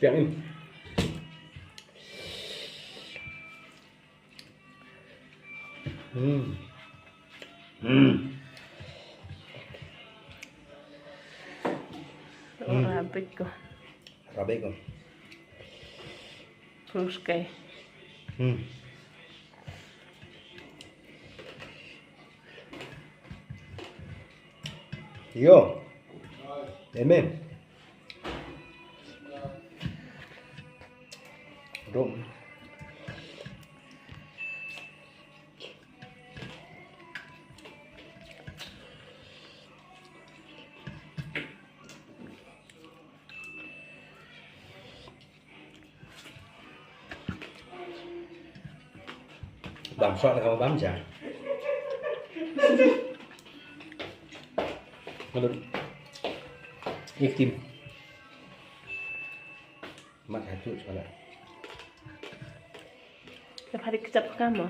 Biarin. Rabbit ko. Rabbit ko. Terus kayak. Yo. Amen. Rum. Bám sọt là không bám chả. Ngon. Kim. Mặt hạt chuột cho lại. Setiap hari kecap kamu.